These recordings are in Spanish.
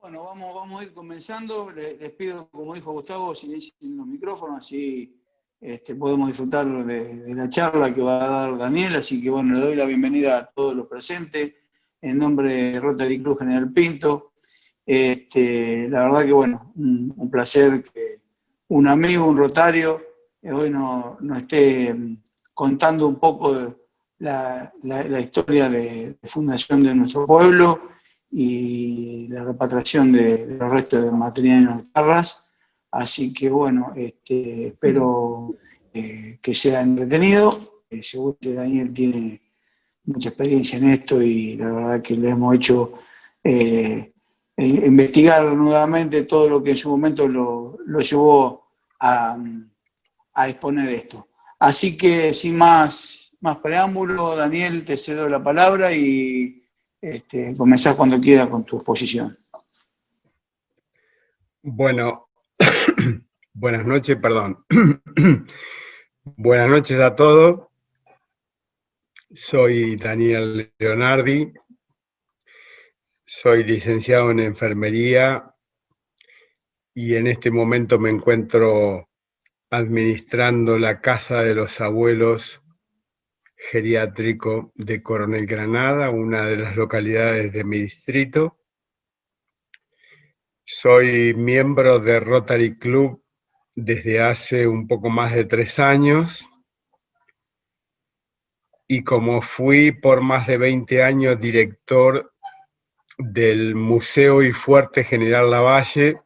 Bueno, vamos a ir comenzando. Les pido, como dijo Gustavo, silencien los micrófonos, así podemos disfrutar de la charla que va a dar Daniel. Así que bueno, le doy la bienvenida a todos los presentes en nombre de Rotary Club General Pinto. La verdad que bueno, un placer que un amigo, un rotario, hoy nos esté contando un poco de la historia de fundación de nuestro pueblo y la repatriación de los restos de material en Alcarrás. Así que bueno, espero que sea entretenido. Seguro que Daniel tiene mucha experiencia en esto y la verdad que le hemos hecho investigar nuevamente todo lo que en su momento lo llevó a exponer esto. Así que sin más preámbulo, Daniel, te cedo la palabra y comenzás cuando quieras con tu exposición. Bueno, buenas noches, perdón. Buenas noches a todos. Soy Daniel Leonardi, soy licenciado en enfermería y en este momento me encuentro administrando la Casa de los Abuelos Geriátrico de Coronel Granada, una de las localidades de mi distrito. Soy miembro de Rotary Club desde hace un poco más de 3 años y como fui por más de 20 años director del Museo y Fuerte General Lavalle,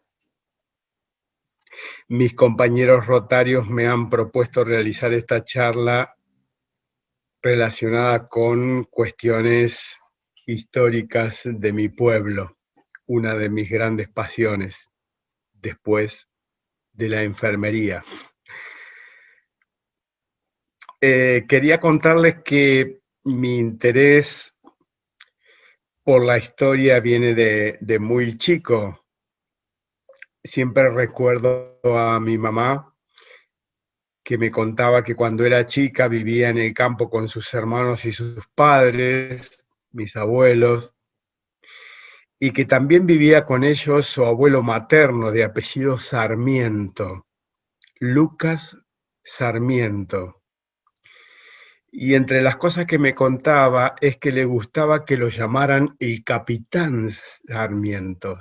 mis compañeros rotarios me han propuesto realizar esta charla relacionada con cuestiones históricas de mi pueblo, una de mis grandes pasiones, después de la enfermería. Quería contarles que mi interés por la historia viene de muy chico. Siempre recuerdo a mi mamá que me contaba que cuando era chica vivía en el campo con sus hermanos y sus padres, mis abuelos, y que también vivía con ellos su abuelo materno de apellido Sarmiento, Lucas Sarmiento. Y entre las cosas que me contaba es que le gustaba que lo llamaran el capitán Sarmiento,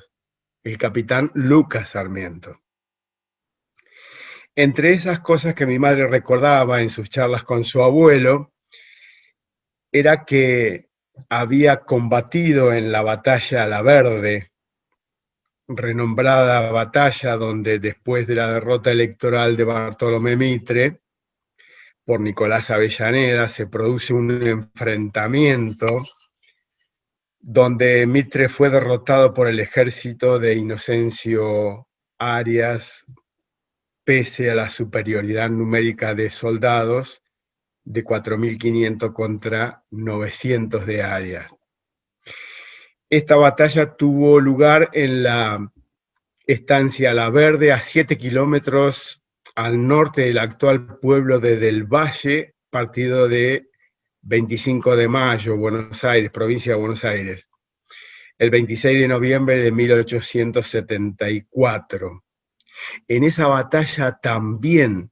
el capitán Lucas Sarmiento. Entre esas cosas que mi madre recordaba en sus charlas con su abuelo, era que había combatido en la batalla La Verde, renombrada batalla donde después de la derrota electoral de Bartolomé Mitre por Nicolás Avellaneda se produce un enfrentamiento donde Mitre fue derrotado por el ejército de Inocencio Arias, pese a la superioridad numérica de soldados de 4.500 contra 900 de Arias. Esta batalla tuvo lugar en la estancia La Verde, a 7 kilómetros al norte del actual pueblo de Del Valle, partido de 25 de Mayo, Buenos Aires, provincia de Buenos Aires, el 26 de noviembre de 1874. En esa batalla también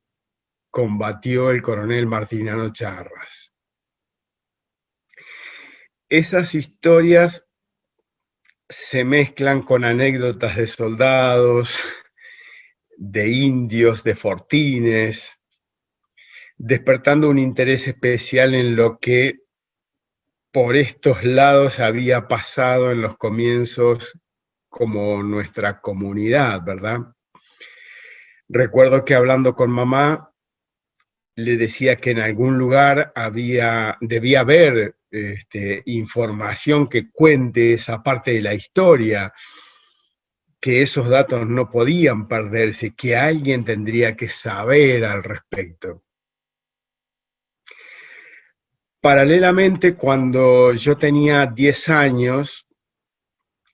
combatió el coronel Martiniano Charras. Esas historias se mezclan con anécdotas de soldados, de indios, de fortines, despertando un interés especial en lo que por estos lados había pasado en los comienzos como nuestra comunidad, ¿verdad? Recuerdo que hablando con mamá, le decía que en algún lugar debía haber información que cuente esa parte de la historia, que esos datos no podían perderse, que alguien tendría que saber al respecto. Paralelamente, cuando yo tenía 10 años,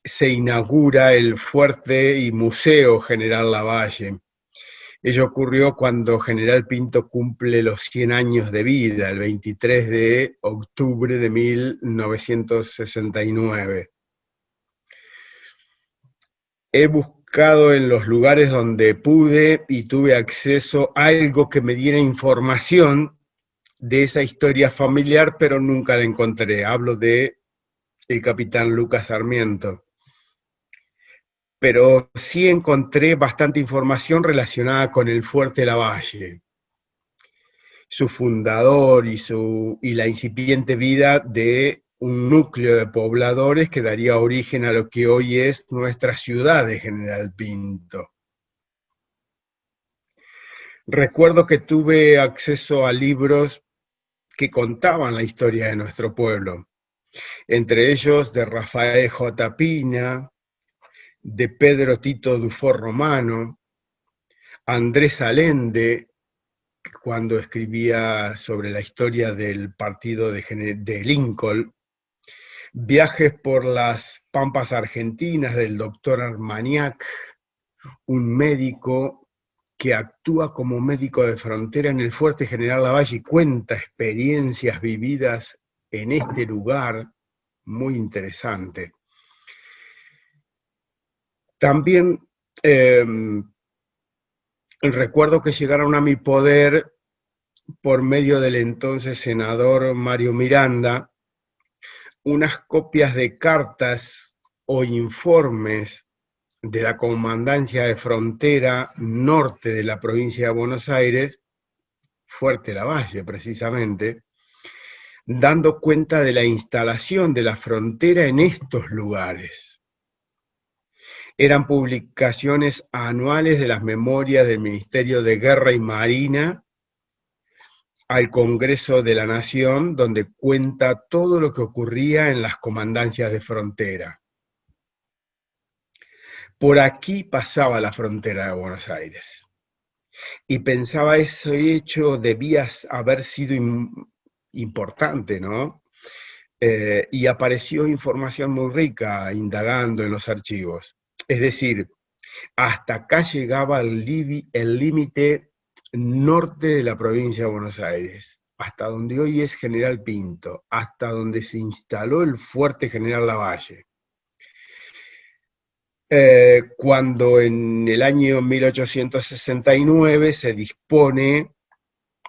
se inaugura el Fuerte y Museo General Lavalle. Ello ocurrió cuando General Pinto cumple los 100 años de vida, el 23 de octubre de 1969. he buscado en los lugares donde pude y tuve acceso a algo que me diera información de esa historia familiar, pero nunca la encontré. Hablo de el capitán Lucas Sarmiento. Pero sí encontré bastante información relacionada con el Fuerte Lavalle, su fundador y la incipiente vida de un núcleo de pobladores que daría origen a lo que hoy es nuestra ciudad de General Pinto. Recuerdo que tuve acceso a libros que contaban la historia de nuestro pueblo, entre ellos de Rafael J. Pina, de Pedro Tito Dufour Romano, Andrés Allende, cuando escribía sobre la historia del partido de Lincoln, viajes por las pampas argentinas del doctor Armagnac, un médico que actúa como médico de frontera en el Fuerte General Lavalle y cuenta experiencias vividas en este lugar, muy interesante. También recuerdo que llegaron a mi poder por medio del entonces senador Mario Miranda unas copias de cartas o informes de la Comandancia de Frontera Norte de la provincia de Buenos Aires, Fuerte Lavalle precisamente, dando cuenta de la instalación de la frontera en estos lugares. Eran publicaciones anuales de las memorias del Ministerio de Guerra y Marina al Congreso de la Nación, donde cuenta todo lo que ocurría en las comandancias de frontera. Por aquí pasaba la frontera de Buenos Aires. Y pensaba, ese hecho debía haber sido importante, ¿no? Y apareció información muy rica indagando en los archivos. Es decir, hasta acá llegaba el límite norte de la provincia de Buenos Aires, hasta donde hoy es General Pinto, hasta donde se instaló el Fuerte General Lavalle. Cuando en el año 1869 se dispone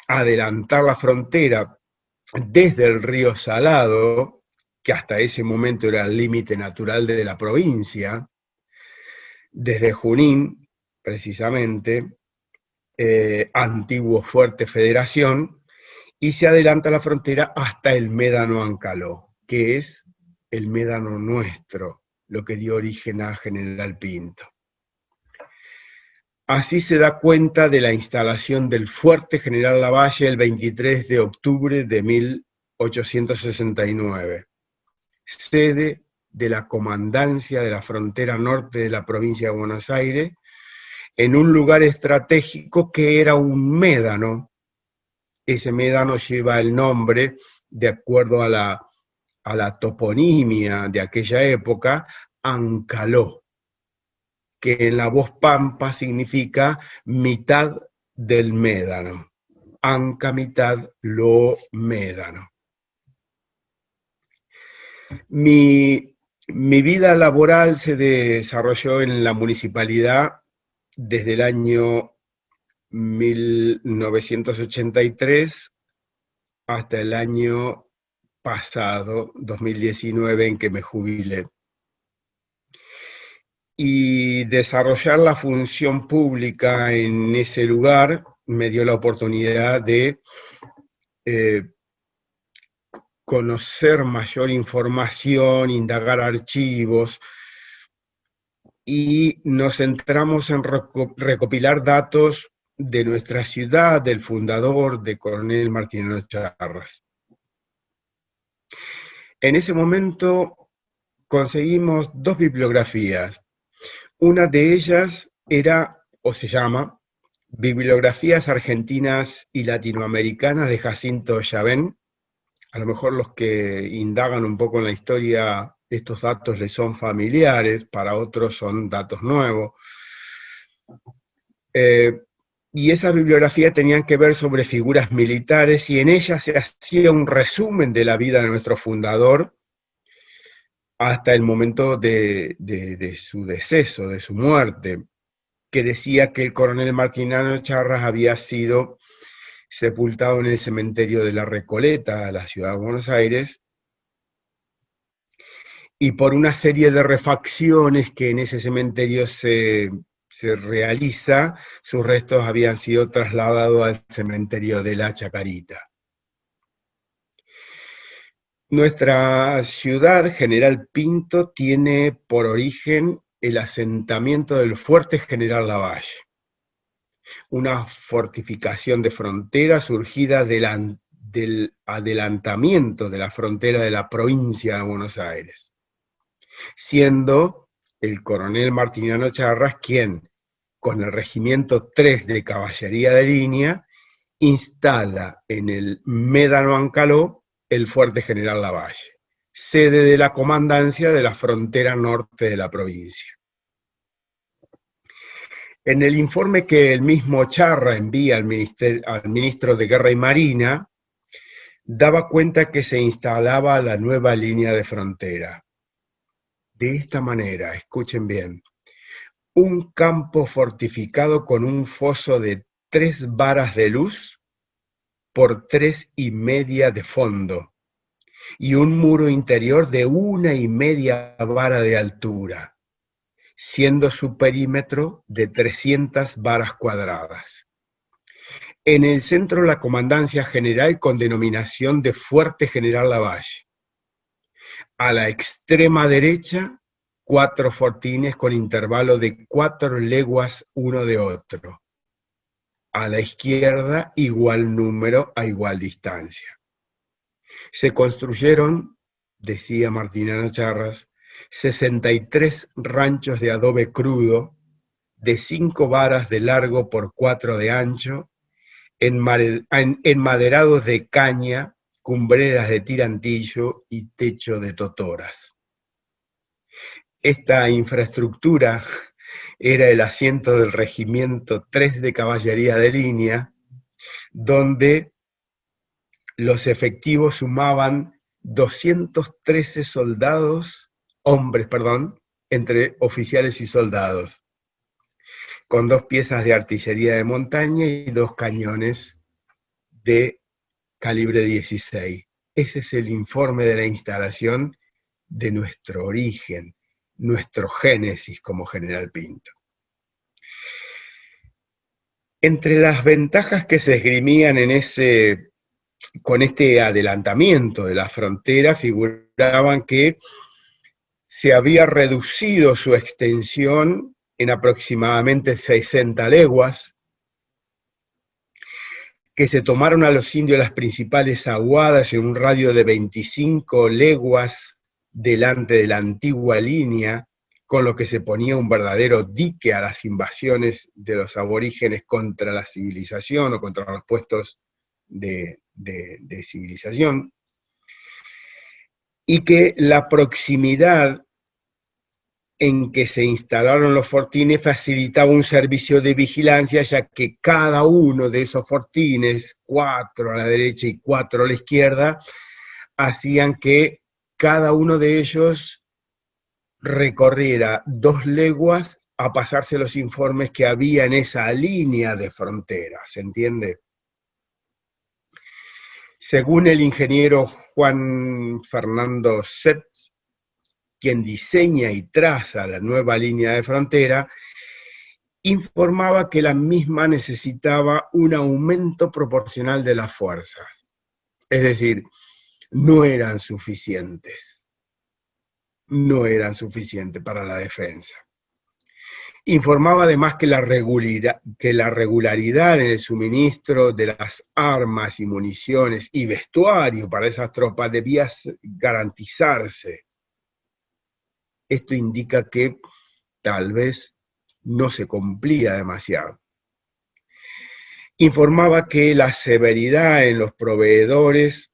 a adelantar la frontera desde el río Salado, que hasta ese momento era el límite natural de la provincia, desde Junín, precisamente, antiguo Fuerte Federación, y se adelanta la frontera hasta el Médano Ancaló, que es el médano nuestro, lo que dio origen a General Pinto. Así se da cuenta de la instalación del Fuerte General Lavalle el 23 de octubre de 1869, sede de la Comandancia de la Frontera Norte de la provincia de Buenos Aires, en un lugar estratégico que era un médano. Ese médano lleva el nombre, de acuerdo a la toponimia de aquella época, Ancaló, que en la voz pampa significa mitad del médano. Anca mitad, lo médano. Mi vida laboral se desarrolló en la municipalidad desde el año 1983 hasta el año pasado, 2019, en que me jubilé. Y desarrollar la función pública en ese lugar me dio la oportunidad de conocer mayor información, indagar archivos, y nos centramos en recopilar datos de nuestra ciudad, del fundador, de Coronel Martiniano Charras. En ese momento conseguimos dos bibliografías. Una de ellas era, o se llama, Bibliografías Argentinas y Latinoamericanas de Jacinto Llavén. A lo mejor los que indagan un poco en la historia, estos datos les son familiares, para otros son datos nuevos. Y esa bibliografía tenían que ver sobre figuras militares, y en ella se hacía un resumen de la vida de nuestro fundador, hasta el momento de su deceso, de su muerte, que decía que el coronel Martiniano Charras había sido sepultado en el cementerio de La Recoleta, a la ciudad de Buenos Aires, y por una serie de refacciones que en ese cementerio se realiza, sus restos habían sido trasladados al cementerio de La Chacarita. Nuestra ciudad, General Pinto, tiene por origen el asentamiento del Fuerte General Lavalle, una fortificación de frontera surgida del adelantamiento de la frontera de la provincia de Buenos Aires, siendo el coronel Martiniano Charras quien, con el regimiento 3 de Caballería de Línea, instala en el Médano Ancaló el Fuerte General Lavalle, sede de la comandancia de la frontera norte de la provincia. En el informe que el mismo Charra envía al ministro de Guerra y Marina, daba cuenta que se instalaba la nueva línea de frontera. De esta manera, escuchen bien, un campo fortificado con un foso de 3 varas de luz por 3,5 de fondo, y un muro interior de 1,5 vara de altura, siendo su perímetro de 300 varas cuadradas. En el centro la comandancia general con denominación de Fuerte General Lavalle. A la extrema derecha, 4 fortines con intervalo de 4 leguas uno de otro. A la izquierda, igual número a igual distancia. Se construyeron, decía Martiniano Charras, 63 ranchos de adobe crudo, de 5 varas de largo por 4 de ancho, enmaderados de caña, cumbreras de tirantillo y techo de totoras. Esta infraestructura era el asiento del regimiento 3 de Caballería de Línea, donde los efectivos sumaban 213 hombres, entre oficiales y soldados, con 2 piezas de artillería de montaña y 2 cañones de calibre 16. Ese es el informe de la instalación de nuestro origen, nuestro génesis como General Pinto. Entre las ventajas que se esgrimían con este adelantamiento de la frontera figuraban que se había reducido su extensión en aproximadamente 60 leguas, que se tomaron a los indios las principales aguadas en un radio de 25 leguas delante de la antigua línea, con lo que se ponía un verdadero dique a las invasiones de los aborígenes contra la civilización o contra los puestos de civilización, y que la proximidad en que se instalaron los fortines facilitaba un servicio de vigilancia, ya que cada uno de esos fortines, 4 a la derecha y 4 a la izquierda, hacían que cada uno de ellos recorriera 2 leguas a pasarse los informes que había en esa línea de frontera, ¿se entiende? Según el ingeniero Juan Fernando Setz, quien diseña y traza la nueva línea de frontera, informaba que la misma necesitaba un aumento proporcional de las fuerzas. Es decir, no eran suficientes para la defensa. Informaba además que la regularidad en el suministro de las armas y municiones y vestuario para esas tropas debía garantizarse. Esto indica que tal vez no se cumplía demasiado. Informaba que la severidad en los proveedores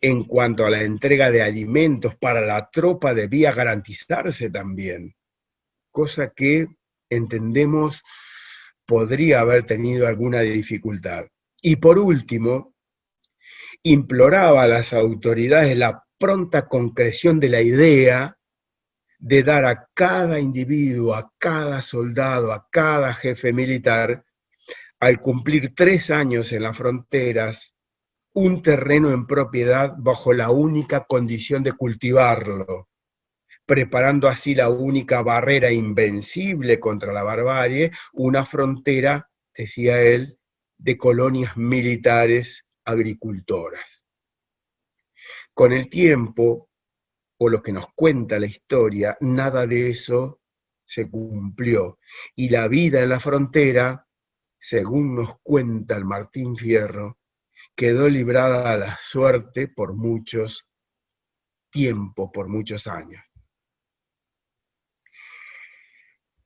en cuanto a la entrega de alimentos para la tropa debía garantizarse también, cosa que entendemos podría haber tenido alguna dificultad. Y por último, imploraba a las autoridades la pronta concreción de la idea de dar a cada individuo, a cada soldado, a cada jefe militar, al cumplir 3 años en las fronteras, un terreno en propiedad bajo la única condición de cultivarlo, preparando así la única barrera invencible contra la barbarie, una frontera, decía él, de colonias militares agricultoras. Con el tiempo, o lo que nos cuenta la historia, nada de eso se cumplió. Y la vida en la frontera, según nos cuenta el Martín Fierro, quedó librada a la suerte por muchos tiempos, por muchos años.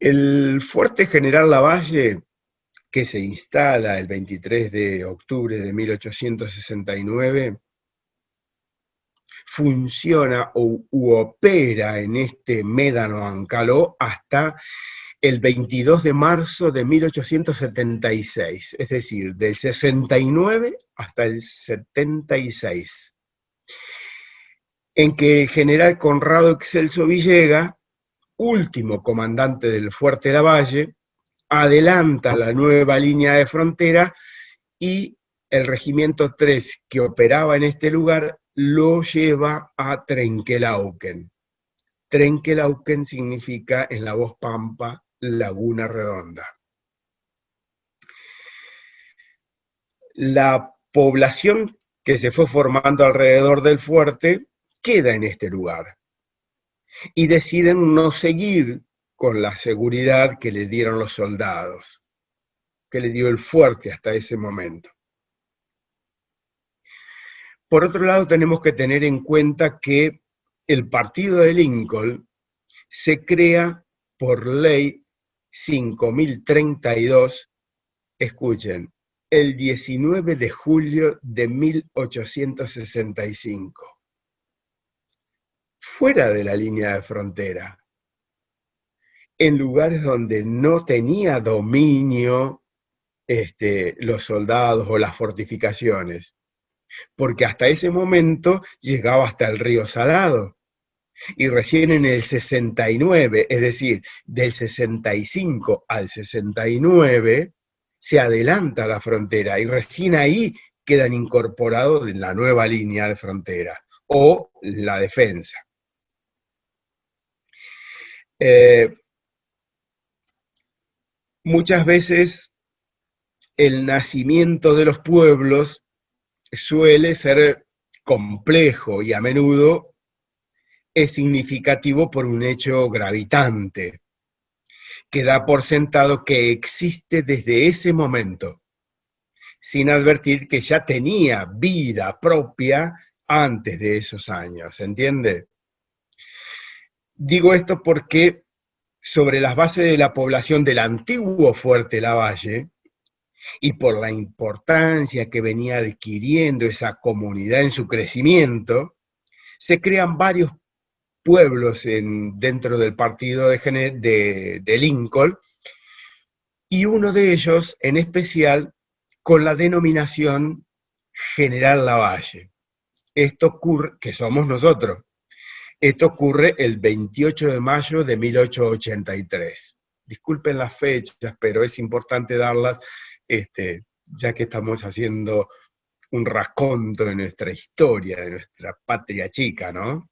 El fuerte General Lavalle, que se instala el 23 de octubre de 1869, funciona u opera en este médano Ancaló hasta el 22 de marzo de 1876, es decir, del 69 hasta el 76, en que el general Conrado Excelso Villegas, último comandante del Fuerte Lavalle, adelanta la nueva línea de frontera y el regimiento 3 que operaba en este lugar lo lleva a Trenquelauquen. Trenquelauquen significa en la voz pampa Laguna Redonda. La población que se fue formando alrededor del fuerte queda en este lugar y deciden no seguir con la seguridad que le dieron los soldados, que le dio el fuerte hasta ese momento. Por otro lado, tenemos que tener en cuenta que el partido de Lincoln se crea por ley 5032, escuchen, el 19 de julio de 1865, fuera de la línea de frontera, en lugares donde no tenía dominio los soldados o las fortificaciones, porque hasta ese momento llegaba hasta el río Salado, y recién en el 69, es decir, del 65 al 69, se adelanta la frontera, y recién ahí quedan incorporados en la nueva línea de frontera, o la defensa. Muchas veces el nacimiento de los pueblos suele ser complejo y a menudo es significativo por un hecho gravitante, que da por sentado que existe desde ese momento, sin advertir que ya tenía vida propia antes de esos años, ¿se entiende? Digo esto porque sobre las bases de la población del antiguo Fuerte Lavalle, y por la importancia que venía adquiriendo esa comunidad en su crecimiento, se crean varios pueblos dentro del partido de Lincoln, y uno de ellos en especial con la denominación General Lavalle. Esto ocurre, que somos nosotros, esto ocurre el 28 de mayo de 1883. Disculpen las fechas, pero es importante darlas, ya que estamos haciendo un raconto de nuestra historia, de nuestra patria chica, ¿no?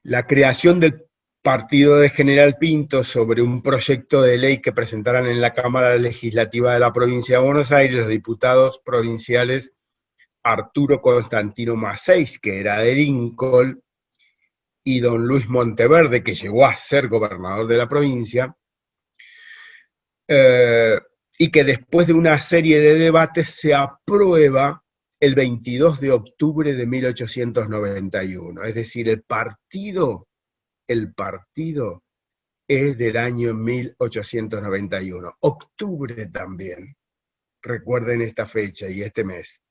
La creación del partido de General Pinto sobre un proyecto de ley que presentaran en la Cámara Legislativa de la provincia de Buenos Aires los diputados provinciales Arturo Constantino Maceiz, que era de Lincoln, y don Luis Monteverde, que llegó a ser gobernador de la provincia, y que después de una serie de debates se aprueba el 22 de octubre de 1891. Es decir, el partido es del año 1891. Octubre también. Recuerden esta fecha y este mes.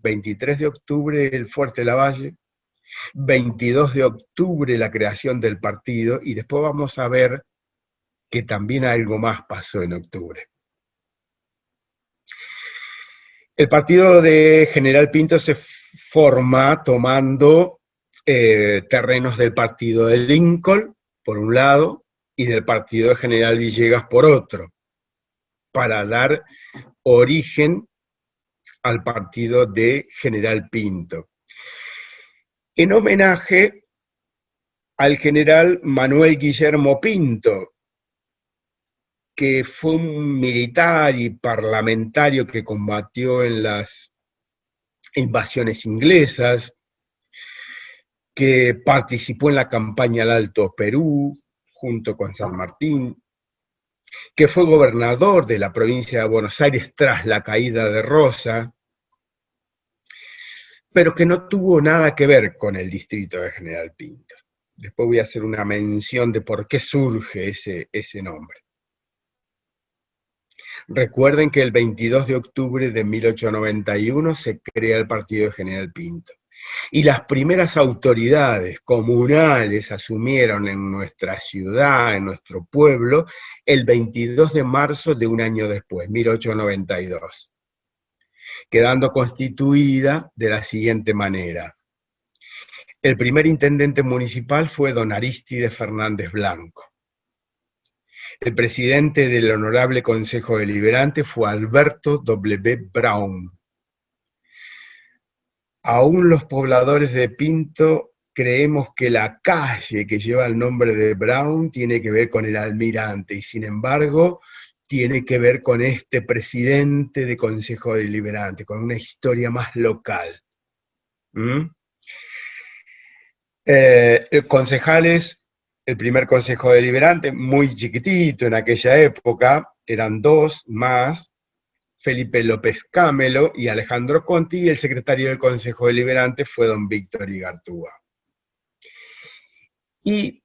23 de octubre el Fuerte Lavalle, 22 de octubre la creación del partido, y después vamos a ver que también algo más pasó en octubre. El partido de General Pinto se forma tomando terrenos del partido de Lincoln, por un lado, y del partido de General Villegas por otro, para dar origen al partido de General Pinto, en homenaje al general Manuel Guillermo Pinto, que fue un militar y parlamentario que combatió en las invasiones inglesas, que participó en la campaña al Alto Perú, junto con San Martín, que fue gobernador de la provincia de Buenos Aires tras la caída de Rosa, pero que no tuvo nada que ver con el distrito de General Pinto. Después voy a hacer una mención de por qué surge ese nombre. Recuerden que el 22 de octubre de 1891 se crea el partido de General Pinto. Y las primeras autoridades comunales asumieron en nuestra ciudad, en nuestro pueblo, el 22 de marzo de un año después, 1892, quedando constituida de la siguiente manera. El primer intendente municipal fue don Arístide Fernández Blanco. El presidente del Honorable Consejo Deliberante fue Alberto W. Brown. Aún los pobladores de Pinto creemos que la calle que lleva el nombre de Brown tiene que ver con el almirante, y sin embargo tiene que ver con este presidente de Consejo Deliberante, con una historia más local. Concejales, el primer Consejo Deliberante, muy chiquitito en aquella época, eran dos más, Felipe López Cámelo y Alejandro Conti, y el secretario del Consejo Deliberante fue don Víctor Igartúa. Y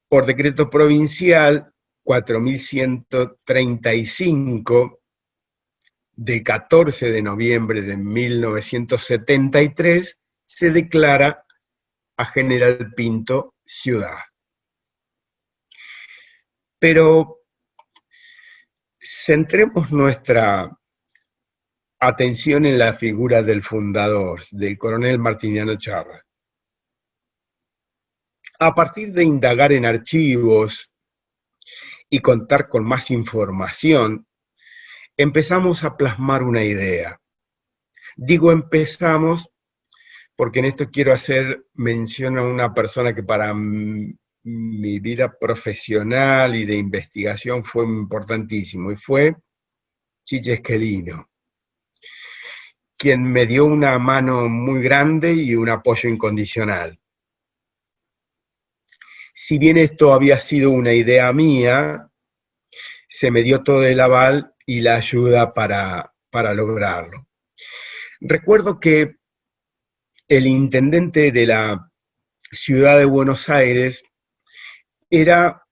por decreto provincial 4135 de 14 de noviembre de 1973 se declara a General Pinto ciudad. Pero centremos nuestra atención en la figura del fundador, del coronel Martiniano Charra. A partir de indagar en archivos y contar con más información, empezamos a plasmar una idea. Digo empezamos porque en esto quiero hacer mención a una persona que para mi vida profesional y de investigación fue importantísimo, y fue Chiche Esquelino, quien me dio una mano muy grande y un apoyo incondicional. Si bien esto había sido una idea mía, se me dio todo el aval y la ayuda para lograrlo. Recuerdo que el intendente de la ciudad de Buenos Aires era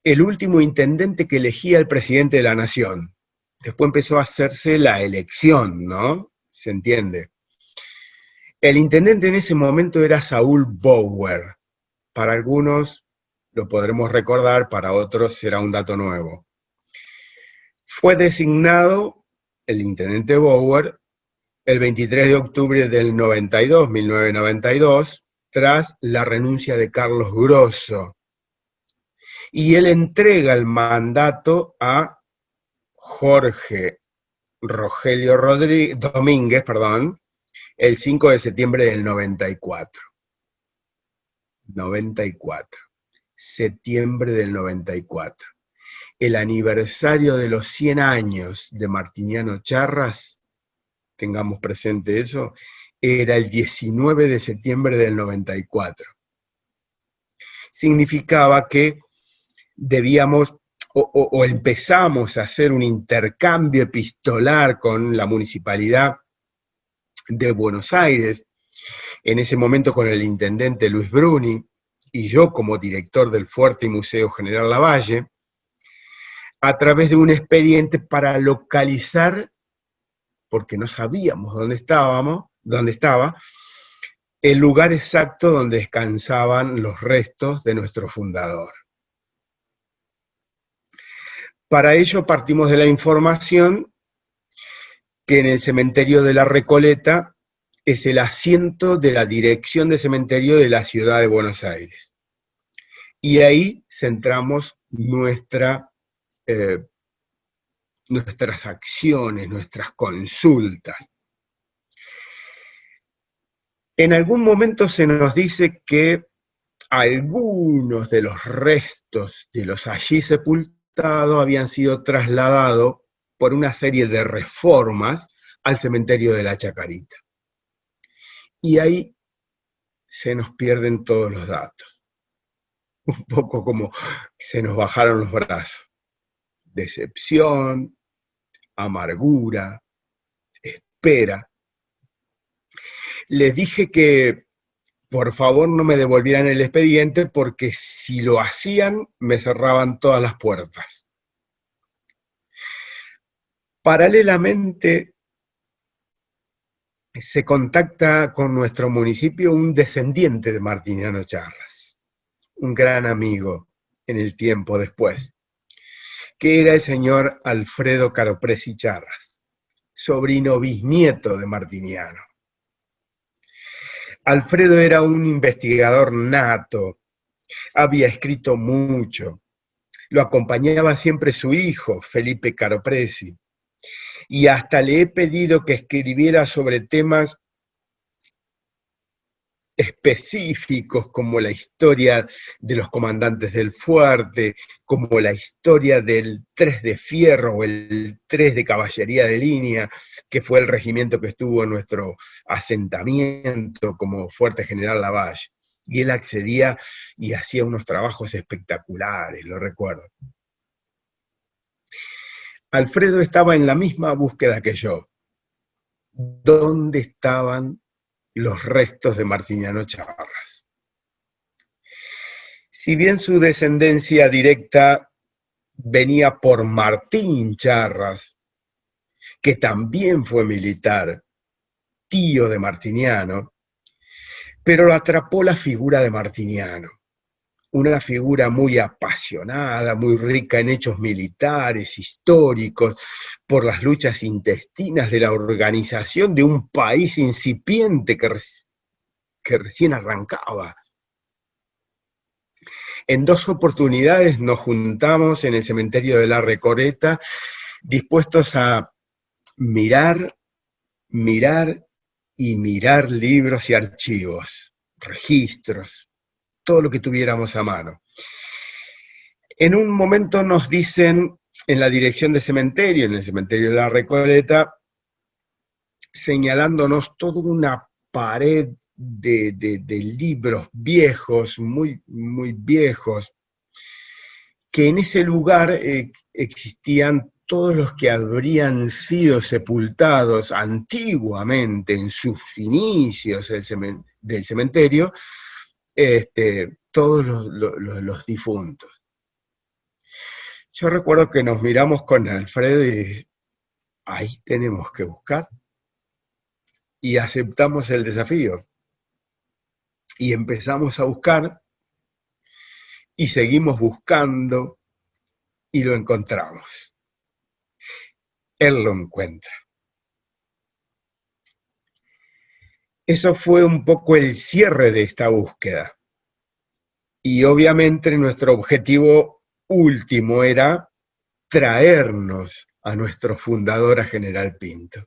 el último intendente que elegía el presidente de la nación. Después empezó a hacerse la elección, ¿no? ¿Se entiende? El intendente en ese momento era Saúl Bower. Para algunos lo podremos recordar, para otros será un dato nuevo. Fue designado el intendente Bower el 23 de octubre del 1992, tras la renuncia de Carlos Grosso. Y él entrega el mandato a Jorge Rogelio Domínguez, el 5 de septiembre del 94. Septiembre del 94. El aniversario de los 100 años de Martiniano Charras, tengamos presente eso, era el 19 de septiembre del 94. Significaba que debíamos o empezamos a hacer un intercambio epistolar con la Municipalidad de Buenos Aires, en ese momento con el intendente Luis Bruni, y yo como director del Fuerte y Museo General Lavalle, a través de un expediente para localizar, porque no sabíamos dónde estaba, el lugar exacto donde descansaban los restos de nuestro fundador. Para ello partimos de la información que en el cementerio de la Recoleta es el asiento de la Dirección de Cementerio de la Ciudad de Buenos Aires. Y ahí centramos nuestras acciones, nuestras consultas. En algún momento se nos dice que algunos de los restos de los allí sepultados habían sido trasladados por una serie de reformas al cementerio de la Chacarita. Y ahí se nos pierden todos los datos. Un poco como se nos bajaron los brazos. Decepción, amargura, espera. Les dije que por favor no me devolvieran el expediente porque si lo hacían me cerraban todas las puertas. Paralelamente se contacta con nuestro municipio un descendiente de Martiniano Charras, un gran amigo en el tiempo después, que era el señor Alfredo Caropresi Charras, sobrino bisnieto de Martiniano. Alfredo era un investigador nato, había escrito mucho, lo acompañaba siempre su hijo, Felipe Caropresi, y hasta le he pedido que escribiera sobre temas específicos como la historia de los comandantes del fuerte, como la historia del 3 de Fierro o el 3 de Caballería de Línea, que fue el regimiento que estuvo en nuestro asentamiento como Fuerte General Lavalle. Y él accedía y hacía unos trabajos espectaculares, lo recuerdo. Alfredo estaba en la misma búsqueda que yo. ¿Dónde estaban los restos de Martiniano Charras? Si bien su descendencia directa venía por Martín Charras, que también fue militar, tío de Martiniano, pero lo atrapó la figura de Martiniano, una figura muy apasionada, muy rica en hechos militares, históricos, por las luchas intestinas de la organización de un país incipiente que recién arrancaba. En 2 oportunidades nos juntamos en el cementerio de la Recoleta, dispuestos a mirar y mirar libros y archivos, registros, todo lo que tuviéramos a mano. En un momento nos dicen en la dirección de cementerio, en el cementerio de la Recoleta, señalándonos toda una pared de libros viejos, muy, muy viejos, que en ese lugar existían todos los que habrían sido sepultados antiguamente en sus inicios del cementerio, todos los difuntos. Yo recuerdo que nos miramos con Alfredo y ahí tenemos que buscar. Y aceptamos el desafío. Y empezamos a buscar y seguimos buscando y lo encontramos. Él lo encuentra. Eso fue un poco el cierre de esta búsqueda. Y obviamente nuestro objetivo último era traernos a nuestro fundador, a General Pinto.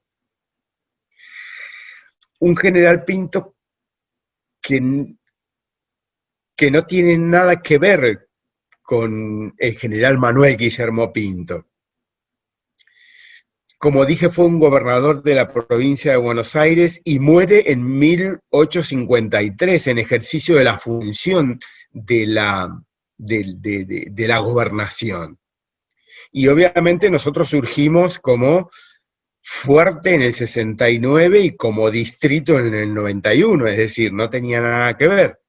Un General Pinto que no tiene nada que ver con el general Manuel Guillermo Pinto. Como dije, fue un gobernador de la provincia de Buenos Aires y muere en 1853 en ejercicio de la función de la gobernación. Y obviamente nosotros surgimos como Fuerte en el 69 y como distrito en el 91, es decir, no tenía nada que ver.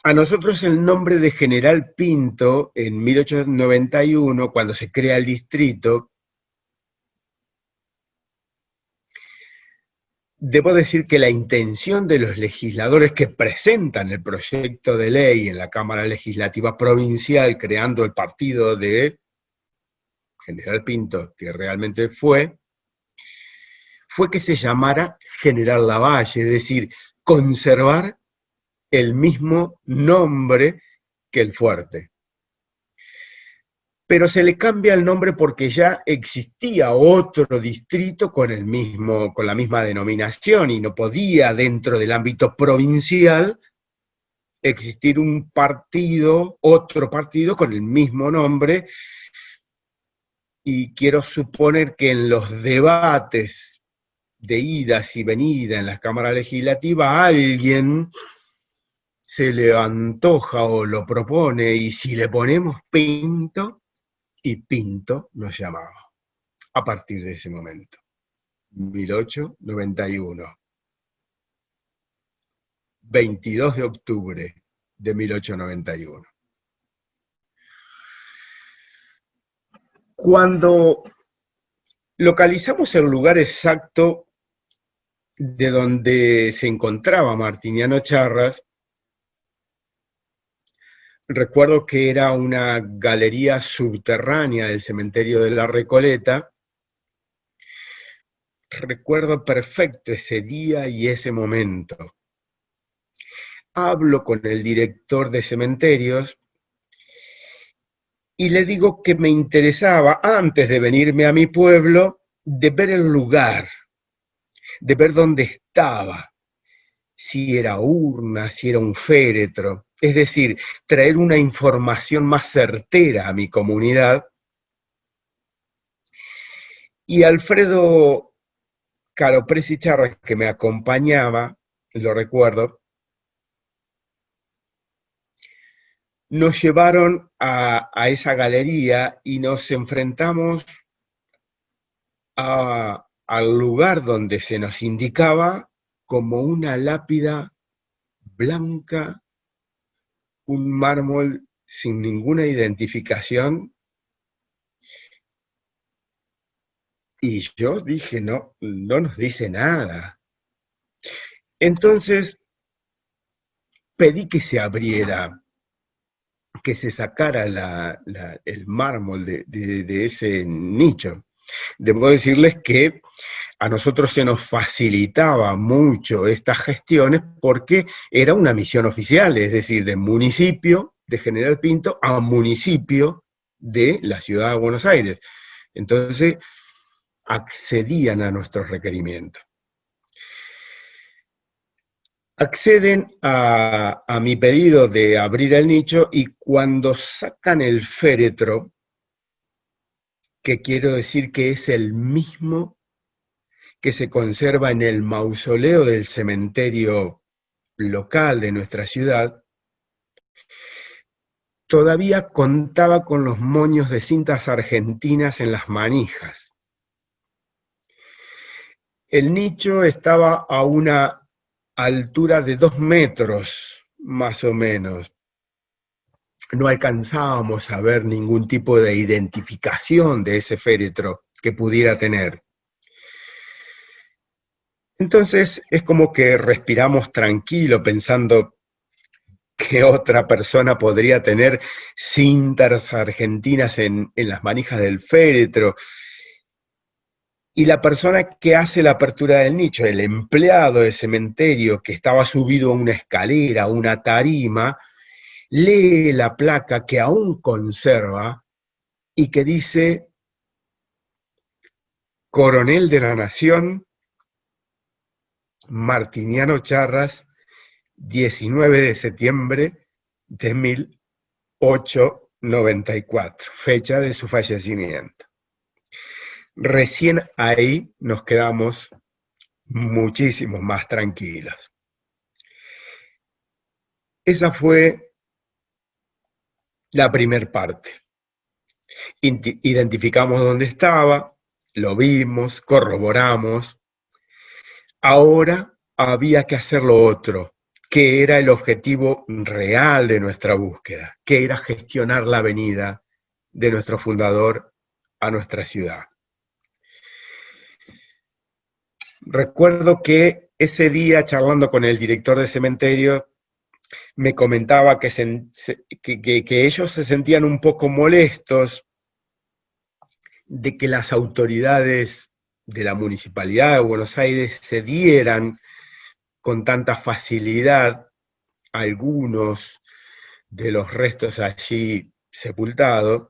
A nosotros el nombre de General Pinto, en 1891, cuando se crea el distrito, debo decir que la intención de los legisladores que presentan el proyecto de ley en la Cámara Legislativa Provincial, creando el partido de General Pinto, que realmente fue, fue que se llamara General Lavalle, es decir, conservar el mismo nombre que el fuerte. Pero se le cambia el nombre porque ya existía otro distrito con la misma denominación y no podía dentro del ámbito provincial existir un partido, otro partido con el mismo nombre, y quiero suponer que en los debates de idas y venidas en la Cámara Legislativa a alguien se le antoja o lo propone, y si le ponemos Pinto, y Pinto nos llamaba. A partir de ese momento, 1891, 22 de octubre de 1891. Cuando localizamos el lugar exacto de donde se encontraba Martiniano Charras, recuerdo que era una galería subterránea del cementerio de la Recoleta. Recuerdo perfecto ese día y ese momento. Hablo con el director de cementerios y le digo que me interesaba, antes de venirme a mi pueblo, de ver el lugar, de ver dónde estaba, si era urna, si era un féretro, es decir, traer una información más certera a mi comunidad. Y Alfredo Caropresi Charras, que me acompañaba, lo recuerdo, nos llevaron a esa galería y nos enfrentamos al lugar donde se nos indicaba como una lápida blanca, un mármol sin ninguna identificación. Y yo dije, no, no nos dice nada. Entonces pedí que se abriera, que se sacara el mármol de ese nicho. Debo decirles que a nosotros se nos facilitaba mucho estas gestiones porque era una misión oficial, es decir, de municipio de General Pinto a municipio de la ciudad de Buenos Aires. Entonces accedían a nuestros requerimientos. Acceden a mi pedido de abrir el nicho, y cuando sacan el féretro, que quiero decir que es el mismo que se conserva en el mausoleo del cementerio local de nuestra ciudad, todavía contaba con los moños de cintas argentinas en las manijas. El nicho estaba a una altura de 2 metros, más o menos. No alcanzábamos a ver ningún tipo de identificación de ese féretro que pudiera tener. Entonces es como que respiramos tranquilo pensando que otra persona podría tener cintas argentinas en las manijas del féretro. Y la persona que hace la apertura del nicho, el empleado del cementerio que estaba subido a una escalera, a una tarima, lee la placa que aún conserva y que dice: Coronel de la Nación, Martiniano Charras, 19 de septiembre de 1894, fecha de su fallecimiento. Recién ahí nos quedamos muchísimo más tranquilos. Esa fue la primera parte. Identificamos dónde estaba, lo vimos, corroboramos. Ahora había que hacer lo otro, que era el objetivo real de nuestra búsqueda, que era gestionar la venida de nuestro fundador a nuestra ciudad. Recuerdo que ese día, charlando con el director de cementerio, me comentaba que ellos se sentían un poco molestos de que las autoridades de la Municipalidad de Buenos Aires se dieran con tanta facilidad algunos de los restos allí sepultados,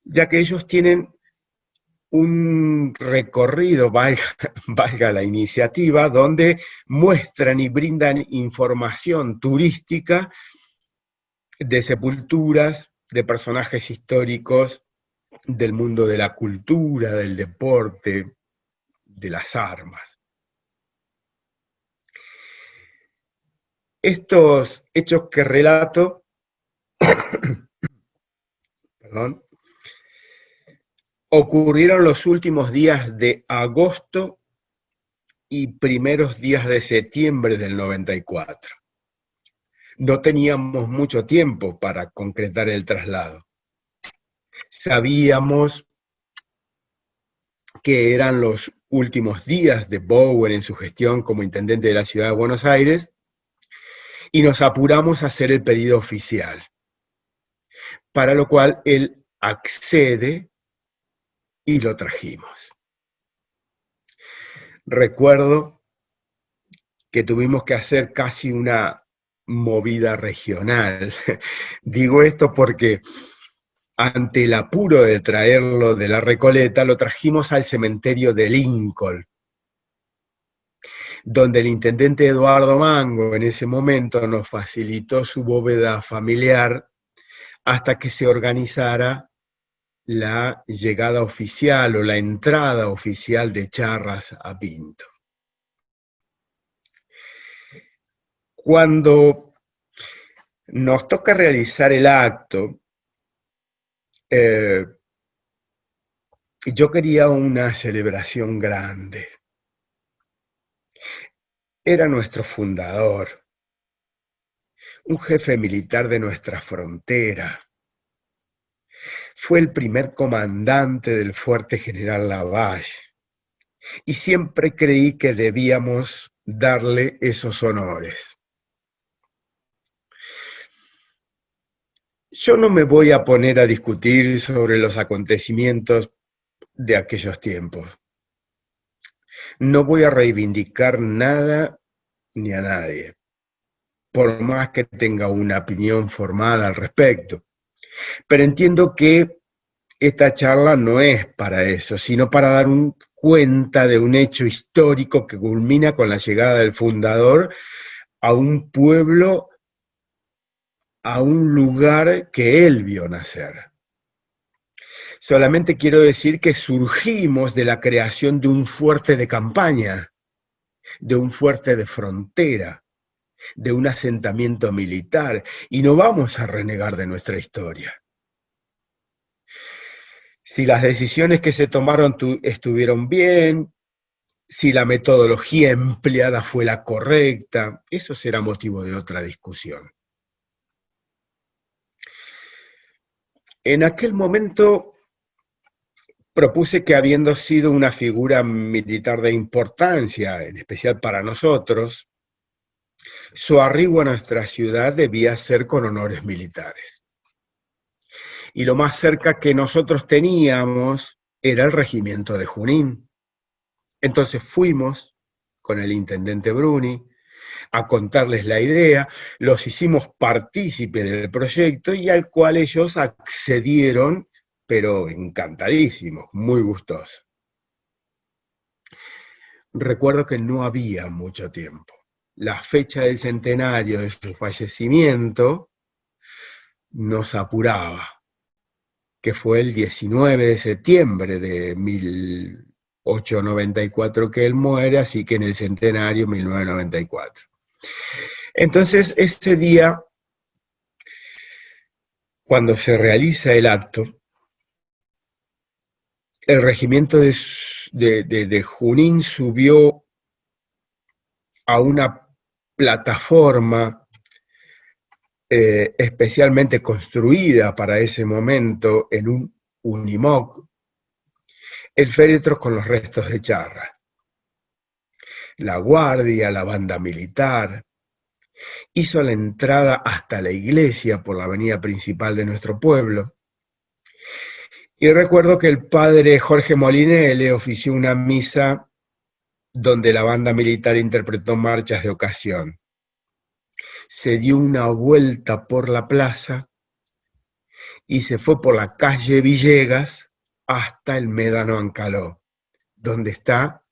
ya que ellos tienen un recorrido, valga la iniciativa, donde muestran y brindan información turística de sepulturas, de personajes históricos del mundo de la cultura, del deporte, de las armas. Estos hechos que relato, perdón, ocurrieron los últimos días de agosto y primeros días de septiembre del 94. No teníamos mucho tiempo para concretar el traslado. Sabíamos que eran los últimos días de Bowen en su gestión como intendente de la ciudad de Buenos Aires y nos apuramos a hacer el pedido oficial, para lo cual él accede y lo trajimos. Recuerdo que tuvimos que hacer casi una movida regional. Digo esto porque ante el apuro de traerlo de la Recoleta, lo trajimos al cementerio de Lincoln, donde el intendente Eduardo Mango en ese momento nos facilitó su bóveda familiar hasta que se organizara la llegada oficial o la entrada oficial de Charras a Pinto. Cuando nos toca realizar el acto, yo quería una celebración grande. Era nuestro fundador, un jefe militar de nuestra frontera. Fue el primer comandante del fuerte General Lavalle, y siempre creí que debíamos darle esos honores. Yo no me voy a poner a discutir sobre los acontecimientos de aquellos tiempos. No voy a reivindicar nada ni a nadie, por más que tenga una opinión formada al respecto. Pero entiendo que esta charla no es para eso, sino para dar cuenta de un hecho histórico que culmina con la llegada del fundador a un pueblo, a un lugar que él vio nacer. Solamente quiero decir que surgimos de la creación de un fuerte de campaña, de un fuerte de frontera, de un asentamiento militar, y no vamos a renegar de nuestra historia. Si las decisiones que se tomaron estuvieron bien, si la metodología empleada fue la correcta, eso será motivo de otra discusión. En aquel momento propuse que, habiendo sido una figura militar de importancia, en especial para nosotros, su arribo a nuestra ciudad debía ser con honores militares. Y lo más cerca que nosotros teníamos era el regimiento de Junín. Entonces fuimos con el intendente Bruni a contarles la idea, los hicimos partícipe del proyecto y al cual ellos accedieron, pero encantadísimos, muy gustosos. Recuerdo que no había mucho tiempo. La fecha del centenario de su fallecimiento nos apuraba, que fue el 19 de septiembre de 1894 que él muere, así que en el centenario 1994. Entonces, ese día, cuando se realiza el acto, el regimiento de Junín subió a una plataforma especialmente construida para ese momento en un unimoc, el féretro con los restos de Charra. La guardia, la banda militar, hizo la entrada hasta la iglesia por la avenida principal de nuestro pueblo, Y recuerdo que el padre Jorge Moline le ofició una misa donde la banda militar interpretó marchas de ocasión. Se dio una vuelta por la plaza y se fue por la calle Villegas hasta el Médano Ancaló, donde está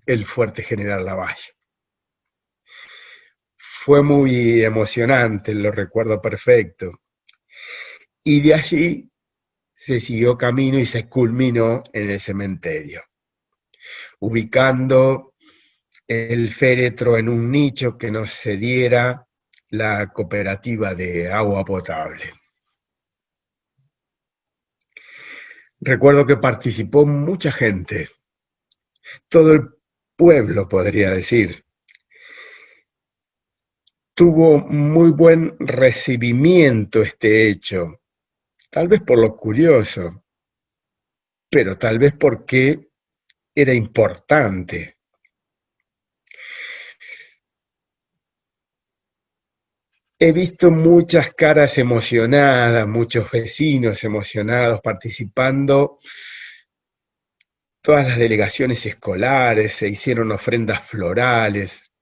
el fuerte General Lavalle. Fue muy emocionante, lo recuerdo perfecto. Y de allí se siguió camino y se culminó en el cementerio, ubicando el féretro en un nicho que nos cediera la cooperativa de agua potable. Recuerdo que participó mucha gente, todo el pueblo podría decir. Tuvo muy buen recibimiento este hecho, tal vez por lo curioso, pero tal vez porque era importante. He visto muchas caras emocionadas, muchos vecinos emocionados participando. Todas las delegaciones escolares se hicieron ofrendas florales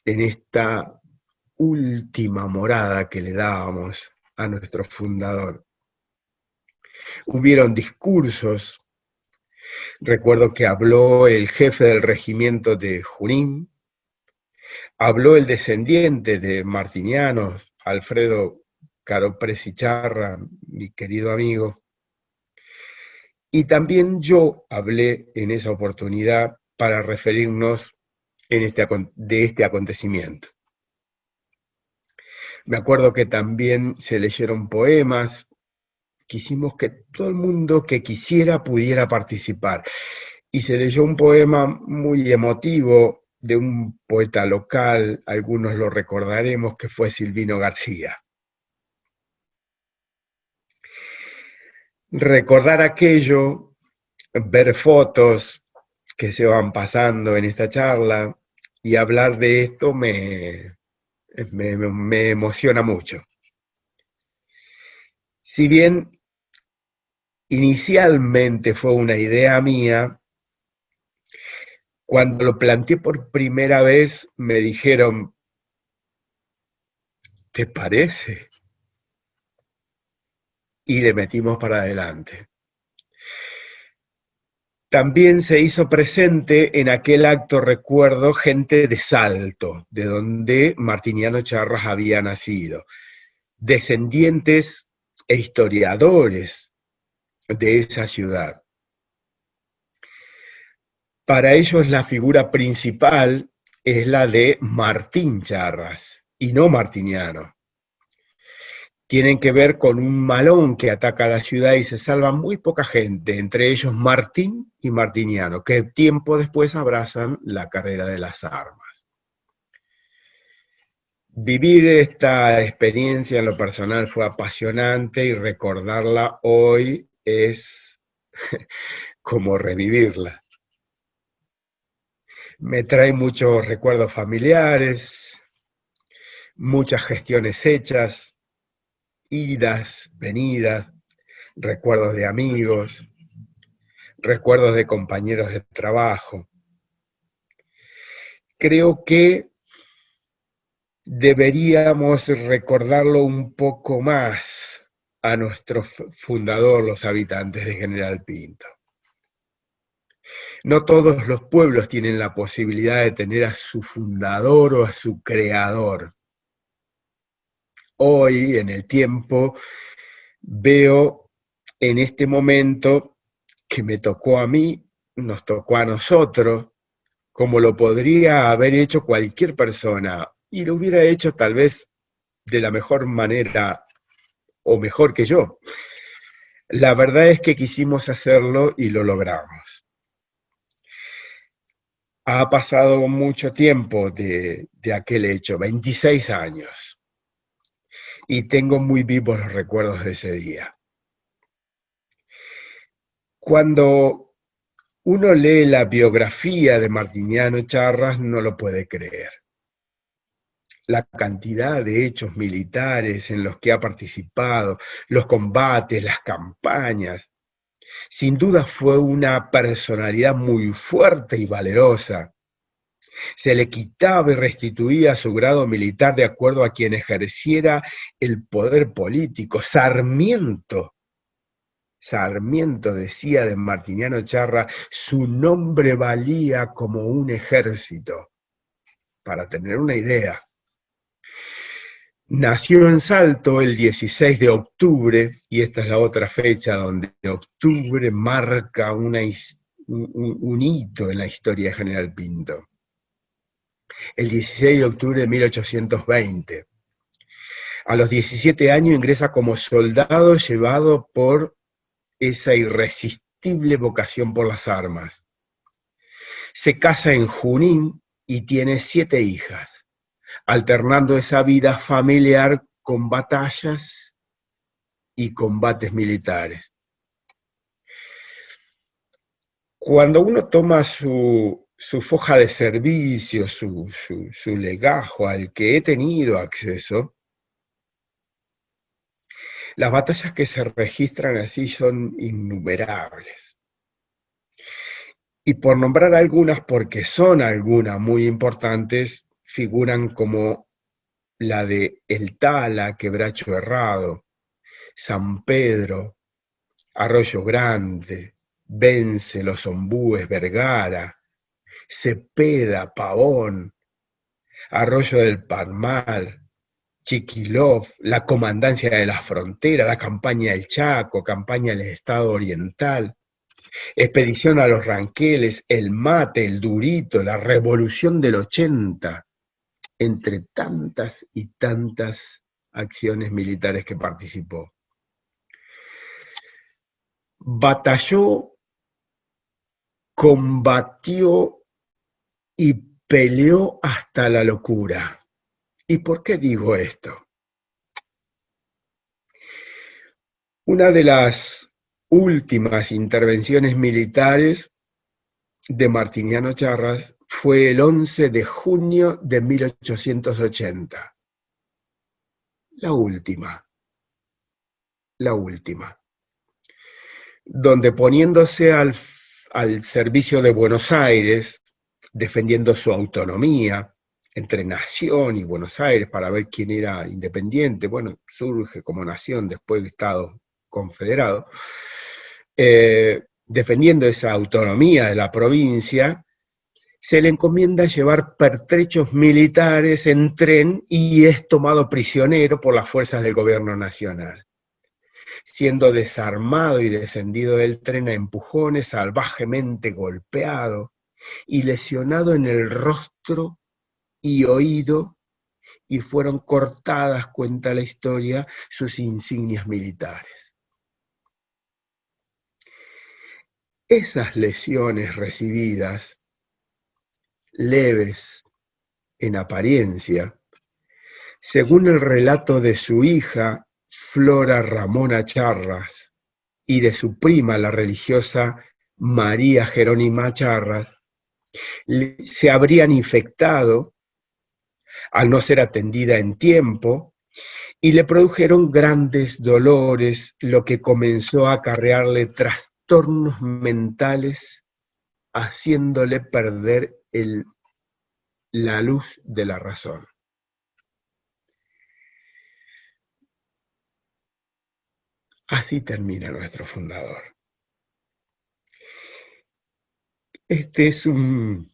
en esta última morada que le dábamos a nuestro fundador. Hubieron discursos. Recuerdo que habló el jefe del regimiento de Junín, habló el descendiente de Martinianos, Alfredo Caropresi Charra, mi querido amigo, y también yo hablé en esa oportunidad para referirnos de este acontecimiento. Me acuerdo que también se leyeron poemas, quisimos que todo el mundo que quisiera pudiera participar. Y se leyó un poema muy emotivo de un poeta local, algunos lo recordaremos, que fue Silvino García. Recordar aquello, ver fotos que se van pasando en esta charla y hablar de esto me emociona mucho. Si bien inicialmente fue una idea mía, cuando lo planteé por primera vez me dijeron, ¿te parece? Y le metimos para adelante. También se hizo presente en aquel acto, recuerdo, gente de Salto, de donde Martiniano Charras había nacido, descendientes e historiadores de esa ciudad. Para ellos la figura principal es la de Martín Charras y no Martiniano. Tienen que ver con un malón que ataca a la ciudad y se salva muy poca gente, entre ellos Martín y Martiniano, que tiempo después abrazan la carrera de las armas. Vivir esta experiencia en lo personal fue apasionante y recordarla hoy es como revivirla. Me trae muchos recuerdos familiares, muchas gestiones hechas, idas, venidas, recuerdos de amigos, recuerdos de compañeros de trabajo. Creo que deberíamos recordarlo un poco más a nuestro fundador, los habitantes de General Pinto. No todos los pueblos tienen la posibilidad de tener a su fundador o a su creador. Hoy, en el tiempo, veo en este momento que me tocó a mí, nos tocó a nosotros, como lo podría haber hecho cualquier persona, y lo hubiera hecho tal vez de la mejor manera o mejor que yo. La verdad es que quisimos hacerlo y lo logramos. Ha pasado mucho tiempo de aquel hecho, 26 años, y tengo muy vivos los recuerdos de ese día. Cuando uno lee la biografía de Martiniano Charras, no lo puede creer. la cantidad de hechos militares en los que ha participado, los combates, las campañas. Sin duda fue una personalidad muy fuerte y valerosa. Se le quitaba y restituía su grado militar de acuerdo a quien ejerciera el poder político. Sarmiento decía de Martiniano Charra, su nombre valía como un ejército. Para tener una idea. Nació en Salto el 16 de octubre, y esta es la otra fecha donde octubre marca un hito en la historia de General Pinto. El 16 de octubre de 1820. A los 17 años ingresa como soldado llevado por esa irresistible vocación por las armas. Se casa en Junín y tiene 7 hijas, alternando esa vida familiar con batallas y combates militares. Cuando uno toma su foja de servicio, su legajo al que he tenido acceso, las batallas que se registran así son innumerables. Y por nombrar algunas, porque son algunas muy importantes, figuran como la de El Tala, Quebracho Herrado, San Pedro, Arroyo Grande, Vence, Los Ombúes, Vergara, Cepeda, Pavón, Arroyo del Palmar, Chiquilov, la Comandancia de la Frontera, la Campaña del Chaco, Campaña del Estado Oriental, Expedición a los Ranqueles, el Mate, el Durito, la Revolución del 80, entre tantas y tantas acciones militares que participó. Batalló, combatió y peleó hasta la locura. ¿Y por qué digo esto? Una de las últimas intervenciones militares de Martiniano Charras fue el 11 de junio de 1880. La última. Donde poniéndose al servicio de Buenos Aires, defendiendo su autonomía entre nación y Buenos Aires para ver quién era independiente, bueno, surge como nación después de Estado confederado, defendiendo esa autonomía de la provincia, se le encomienda llevar pertrechos militares en tren y es tomado prisionero por las fuerzas del gobierno nacional, siendo desarmado y descendido del tren a empujones, salvajemente golpeado y lesionado en el rostro y oído, y fueron cortadas, cuenta la historia, sus insignias militares. Esas lesiones recibidas, leves en apariencia, según el relato de su hija, Flora Ramona Charras, y de su prima, la religiosa María Jerónima Charras, se habrían infectado al no ser atendida en tiempo, y le produjeron grandes dolores, lo que comenzó a acarrearle trastornos mentales, haciéndole perder la luz de la razón. Así termina nuestro fundador. Este es un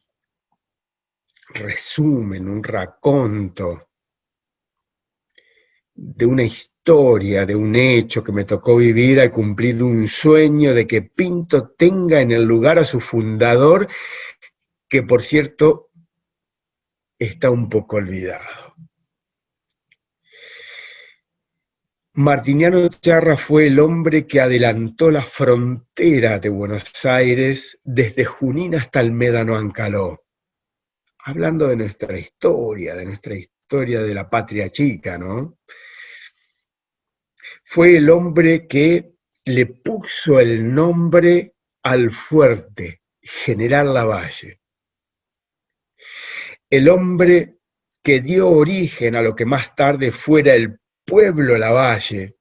resumen, un raconto de una historia, de un hecho que me tocó vivir al cumplir un sueño de que Pinto tenga en el lugar a su fundador, que por cierto está un poco olvidado. Martiniano Charra fue el hombre que adelantó la frontera de Buenos Aires desde Junín hasta el Médano Ancaló. Hablando de nuestra historia de la patria chica, ¿no? Fue el hombre que le puso el nombre al fuerte, General Lavalle. El hombre que dio origen a lo que más tarde fuera el pueblo Lavalle,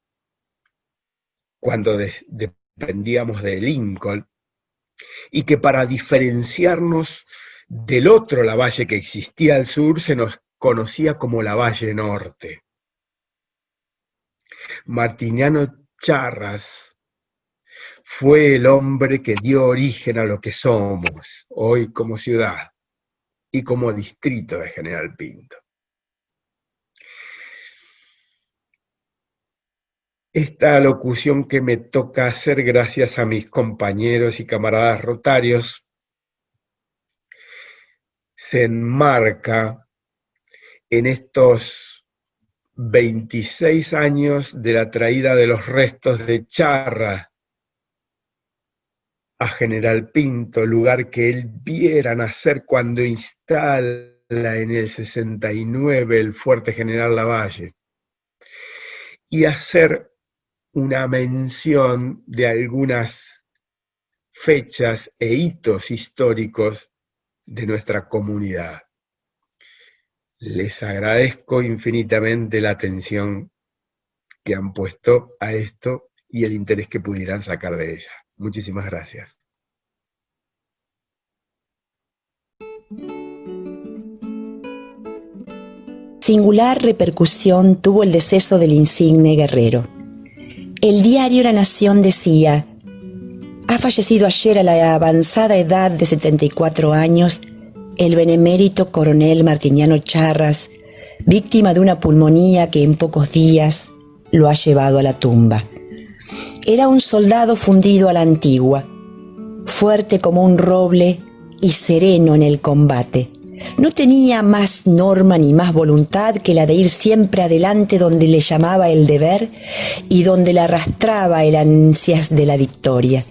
cuando dependíamos de Lincoln, y que para diferenciarnos del otro Lavalle que existía al sur se nos conocía como Lavalle Norte. Martiniano Charras fue el hombre que dio origen a lo que somos hoy como ciudad y como distrito de General Pinto. Esta locución que me toca hacer gracias a mis compañeros y camaradas rotarios se enmarca en estos 26 años de la traída de los restos de Charras a General Pinto, lugar que él viera nacer cuando instala en el 69 el fuerte General Lavalle, y hacer una mención de algunas fechas e hitos históricos de nuestra comunidad. Les agradezco infinitamente la atención que han puesto a esto y el interés que pudieran sacar de ella. Muchísimas gracias. Singular repercusión tuvo el deceso del insigne guerrero. El diario La Nación decía: ha fallecido ayer a la avanzada edad de 74 años el benemérito coronel Martiniano Charras, víctima de una pulmonía que en pocos días lo ha llevado a la tumba. Era un soldado fundido a la antigua, fuerte como un roble y sereno en el combate. No tenía más norma ni más voluntad que la de ir siempre adelante donde le llamaba el deber y donde le arrastraba el ansias de la victoria.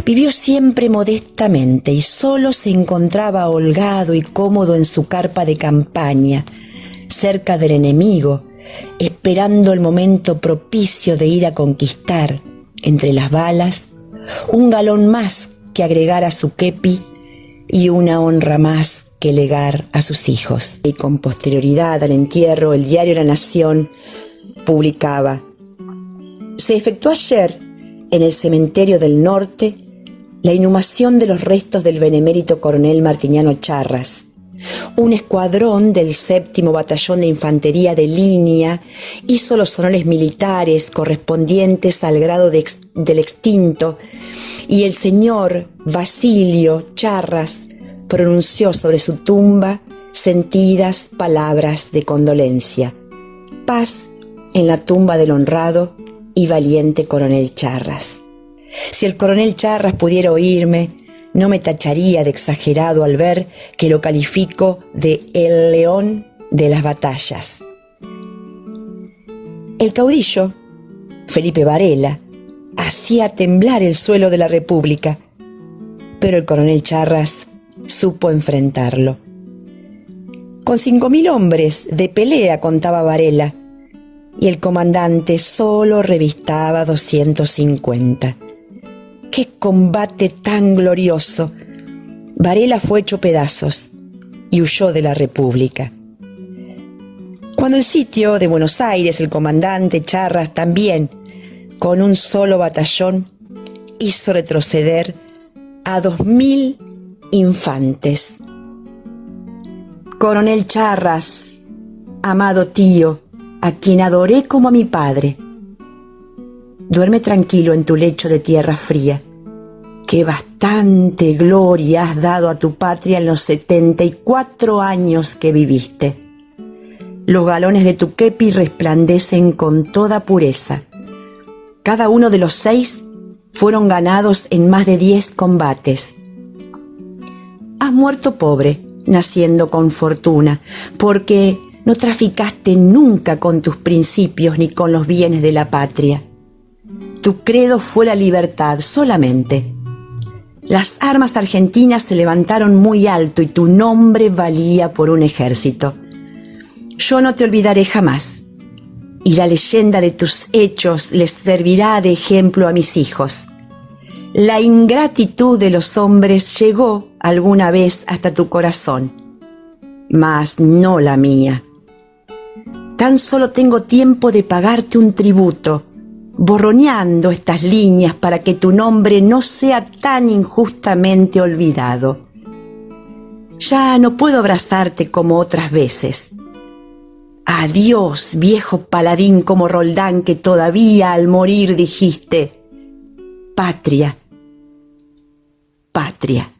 Vivió siempre modestamente y solo se encontraba holgado y cómodo en su carpa de campaña, cerca del enemigo, esperando el momento propicio de ir a conquistar, entre las balas, un galón más que agregar a su kepi y una honra más que legar a sus hijos. Y con posterioridad al entierro, el diario La Nación publicaba: se efectuó ayer en el cementerio del norte la inhumación de los restos del benemérito coronel Martiniano Charras. Un escuadrón del 7º Batallón de Infantería de Línea hizo los honores militares correspondientes al grado del extinto, y el señor Basilio Charras pronunció sobre su tumba sentidas palabras de condolencia. Paz en la tumba del honrado y valiente coronel Charras. Si el coronel Charras pudiera oírme, no me tacharía de exagerado al ver que lo califico de el león de las batallas. El caudillo, Felipe Varela, hacía temblar el suelo de la República, pero el coronel Charras supo enfrentarlo. Con 5.000 hombres de pelea contaba Varela, y el comandante solo revistaba 250. ¡Qué combate tan glorioso! Varela fue hecho pedazos y huyó de la República. Cuando el sitio de Buenos Aires, el comandante Charras también, con un solo batallón, hizo retroceder a 2.000 infantes. Coronel Charras, amado tío, a quien adoré como a mi padre, duerme tranquilo en tu lecho de tierra fría, que bastante gloria has dado a tu patria en los 74 años que viviste. Los galones de tu kepi resplandecen con toda pureza. Cada uno de los 6 fueron ganados en más de 10 combates. Has muerto pobre, naciendo con fortuna, porque no traficaste nunca con tus principios ni con los bienes de la patria. Tu credo fue la libertad solamente. Las armas argentinas se levantaron muy alto y tu nombre valía por un ejército. Yo no te olvidaré jamás, y la leyenda de tus hechos les servirá de ejemplo a mis hijos. La ingratitud de los hombres llegó alguna vez hasta tu corazón. mas no la mía. Tan solo tengo tiempo de pagarte un tributo, borroneando estas líneas para que tu nombre no sea tan injustamente olvidado. Ya no puedo abrazarte como otras veces. Adiós, viejo paladín como Roldán, que todavía al morir dijiste: patria, patria.